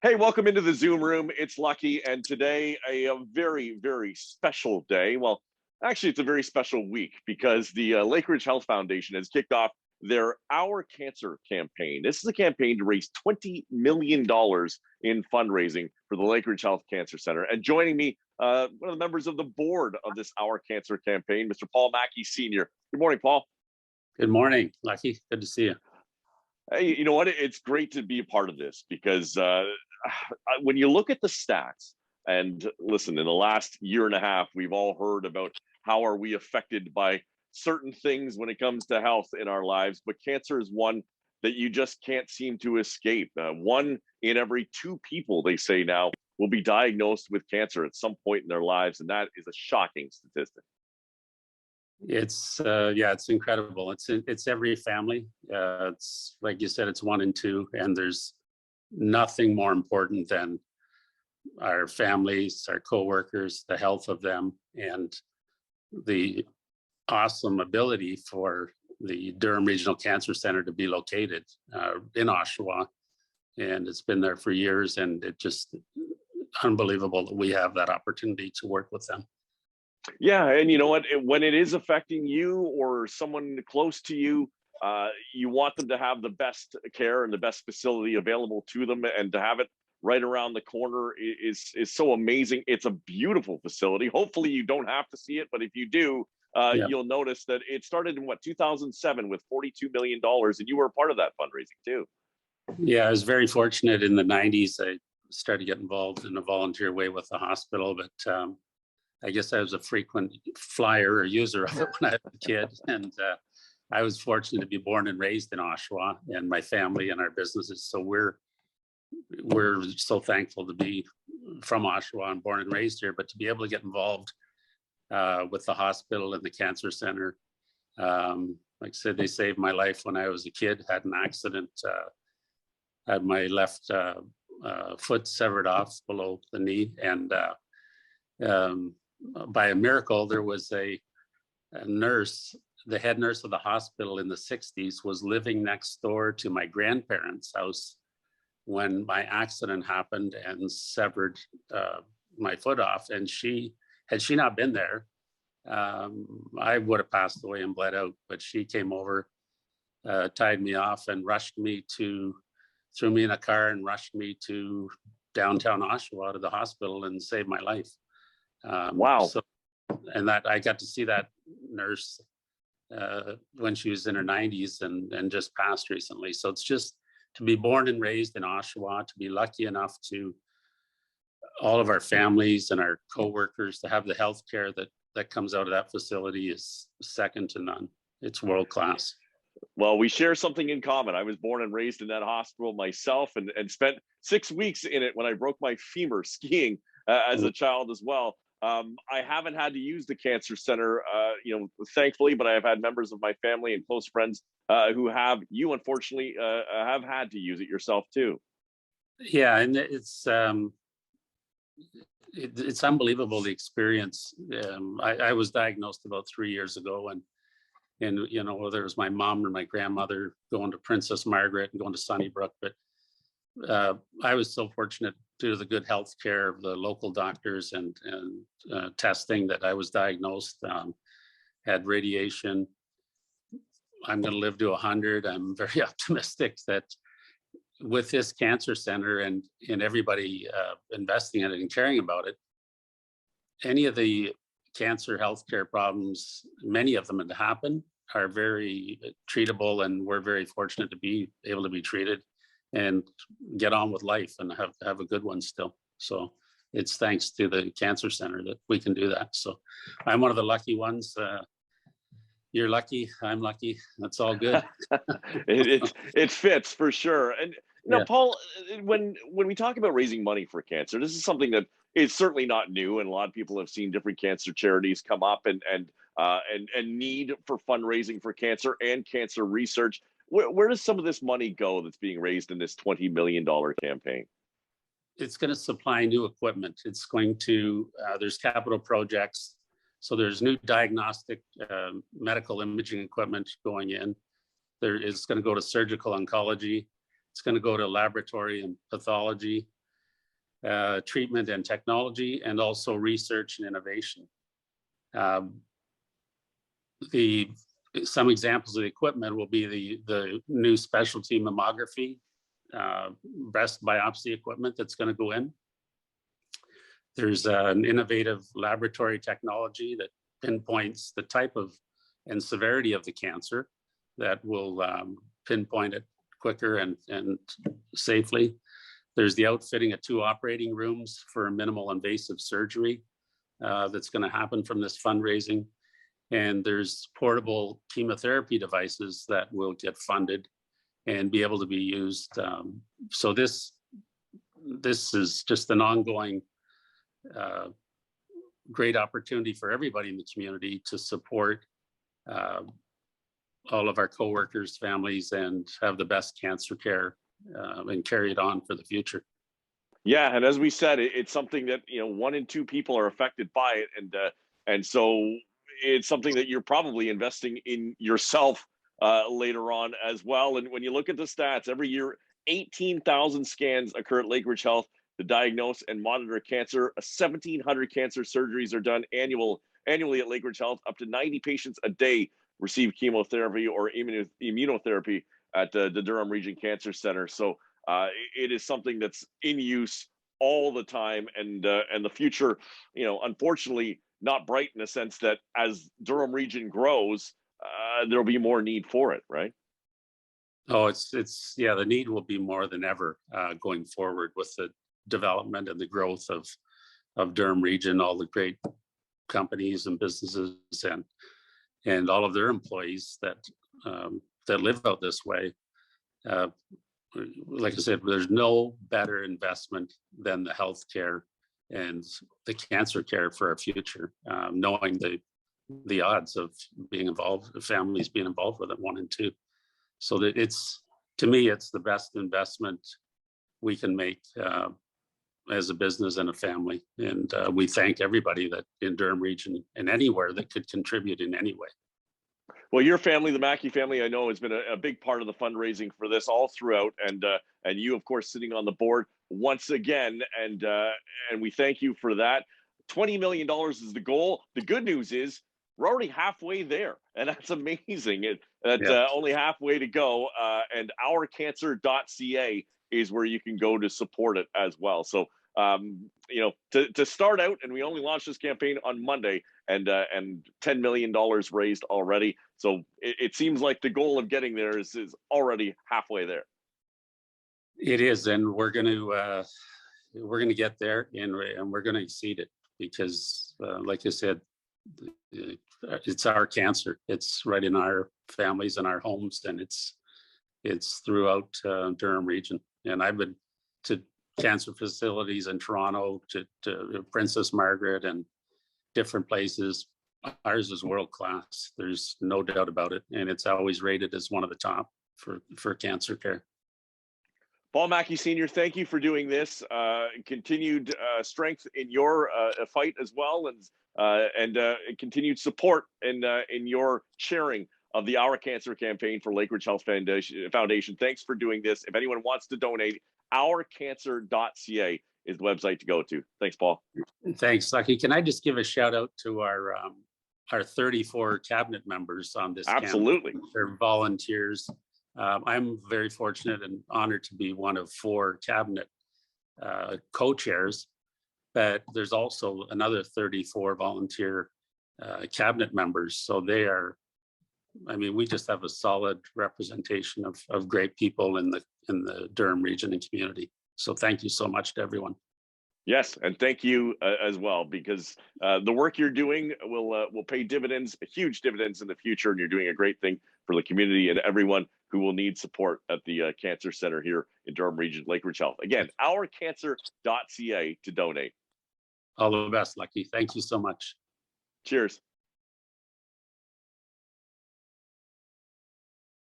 Hey, welcome into the Zoom room. It's Lucky, and today a very, very special day. Well, actually, it's a very special week because the Lakeridge Health Foundation has kicked off their Our Cancer campaign. This is a campaign to raise $20 million in fundraising for the Lakeridge Health Cancer Center. And joining me, one of the members of the board of this Our Cancer campaign, Mr. Paul Mackie Sr. Good morning, Paul. Good morning, Lucky. Good to see you. Hey, you know what? It's great to be a part of this because when you look at the stats, and listen, in the last year and a half, we've all heard about how are we affected by certain things when it comes to health in our lives, but cancer is one that you just can't seem to escape. One in every two people, they say now, will be diagnosed with cancer at some point in their lives, and that is a shocking statistic. It's incredible. It's every family. It's like you said, it's one in two, and there's nothing more important than our families, our coworkers, the health of them, and the awesome ability for the Durham Regional Cancer Center to be located in Oshawa. And it's been there for years, and it's just unbelievable that we have that opportunity to work with them. Yeah, and you know what? When it is affecting you or someone close to you, you want them to have the best care and the best facility available to them, and to have it right around the corner is so amazing. It's a beautiful facility. Hopefully, you don't have to see it, but if you do, you'll notice that it started in 2007 with $42 million, and you were a part of that fundraising too. Yeah, I was very fortunate in the 90s. I started to get involved in a volunteer way with the hospital, but I guess I was a frequent flyer or user of it when I was a kid. And I was fortunate to be born and raised in Oshawa, and my family and our businesses. So we're so thankful to be from Oshawa and born and raised here, but to be able to get involved with the hospital and the cancer center. Like I said, they saved my life when I was a kid, had an accident, had my left foot severed off below the knee. And by a miracle, there was a nurse, the head nurse of the hospital in the 60s was living next door to my grandparents' house when my accident happened and severed my foot off. And had she not been there, I would have passed away and bled out. But she came over, tied me off, and threw me in a car and rushed me to downtown Oshawa to the hospital and saved my life. Wow. And that I got to see that nurse when she was in her 90s and just passed recently. So it's just to be born and raised in Oshawa, to be lucky enough to all of our families and our coworkers to have the health care that comes out of that facility is second to none. It's world class. Well, we share something in common. I was born and raised in that hospital myself, and spent 6 weeks in it when I broke my femur skiing as a child as well. I haven't had to use the cancer center, thankfully, but I have had members of my family and close friends who have. You, unfortunately, have had to use it yourself too. Yeah, and it's unbelievable, the experience. I was diagnosed about 3 years ago, and there was my mom and my grandmother going to Princess Margaret and going to Sunnybrook, but I was so fortunate due to the good health care of the local doctors and testing that I was diagnosed, had radiation. I'm going to live to 100. I'm very optimistic that with this cancer center and everybody investing in it and caring about it, any of the cancer healthcare problems, many of them that happen, are very treatable, and we're very fortunate to be able to be treated and get on with life and have a good one still. So it's thanks to the cancer center that we can do that. So I'm one of the lucky ones. You're lucky, I'm lucky. That's all good. it fits for sure. And Paul, when we talk about raising money for cancer, this is something that is certainly not new, and a lot of people have seen different cancer charities come up and need for fundraising for cancer and cancer research. Where does some of this money go that's being raised in this $20 million campaign? It's going to supply new equipment. It's going to, there's capital projects. So there's new diagnostic medical imaging equipment going in. There is going to go to surgical oncology. It's going to go to laboratory and pathology. treatment and technology, and also research and innovation. Some examples of the equipment will be the new specialty mammography, breast biopsy equipment that's going to go in. There's an innovative laboratory technology that pinpoints the type of and severity of the cancer that will pinpoint it quicker and safely. There's the outfitting of 2 operating rooms for minimal invasive surgery that's going to happen from this fundraising. And there's portable chemotherapy devices that will get funded and be able to be used. So this is just an ongoing great opportunity for everybody in the community to support all of our coworkers, families, and have the best cancer care and carry it on for the future. Yeah, and as we said, it's something that 1 in 2 people are affected by it, and so it's something that you're probably investing in yourself later on as well. And when you look at the stats, every year 18,000 scans occur at Lakeridge Health to diagnose and monitor cancer. 1,700 cancer surgeries are done annually at Lakeridge Health. Up to 90 patients a day receive chemotherapy or immunotherapy at the Durham Region Cancer Center. So it is something that's in use all the time, and the future, unfortunately, not bright in the sense that as Durham Region grows, there'll be more need for it, right? Oh, yeah, the need will be more than ever going forward with the development and the growth of Durham Region, all the great companies and businesses and all of their employees that live out this way. Like I said, there's no better investment than the healthcare and the cancer care for our future, knowing the odds of being involved, families being involved with it, 1 in 2. So that to me, it's the best investment we can make as a business and a family. And we thank everybody that in Durham Region and anywhere that could contribute in any way. Well, your family, the Mackie family, I know has been a big part of the fundraising for this all throughout, and you, of course, sitting on the board once again, and we thank you for that. $20 million is the goal. The good news is we're already halfway there, and that's amazing. That's only halfway to go, and ourcancer.ca is where you can go to support it as well. So, to start out, and we only launched this campaign on Monday, and $10 million raised already. So it seems like the goal of getting there is already halfway there. It is, and we're going to get there, and we're going to exceed it because, like I said, it's our cancer. It's right in our families and our homes, and it's throughout Durham Region. And I've been to cancer facilities in Toronto, to Princess Margaret, and different places. Ours is world class. There's no doubt about it, and it's always rated as one of the top for cancer care. Paul Mackie Sr., thank you for doing this. Continued strength in your fight as well, and continued support in your sharing of the Our Cancer campaign for Lakeridge Health Foundation. Thanks for doing this. If anyone wants to donate, ourcancer.ca is the website to go to. Thanks, Paul. Thanks, Lucky. Can I just give a shout out to our 34 cabinet members on this Absolutely. campaign? They're volunteers. I'm very fortunate and honored to be one of 4 cabinet co-chairs, but there's also another 34 volunteer cabinet members. So we just have a solid representation of great people in the Durham region and community. So thank you so much to everyone. Yes, and thank you as well, because the work you're doing will pay dividends, huge dividends in the future, and you're doing a great thing for the community and everyone who will need support at the Cancer Center here in Durham Region, Lakeridge Health. Again, ourcancer.ca to donate. All the best, Lucky. Thank you so much. Cheers.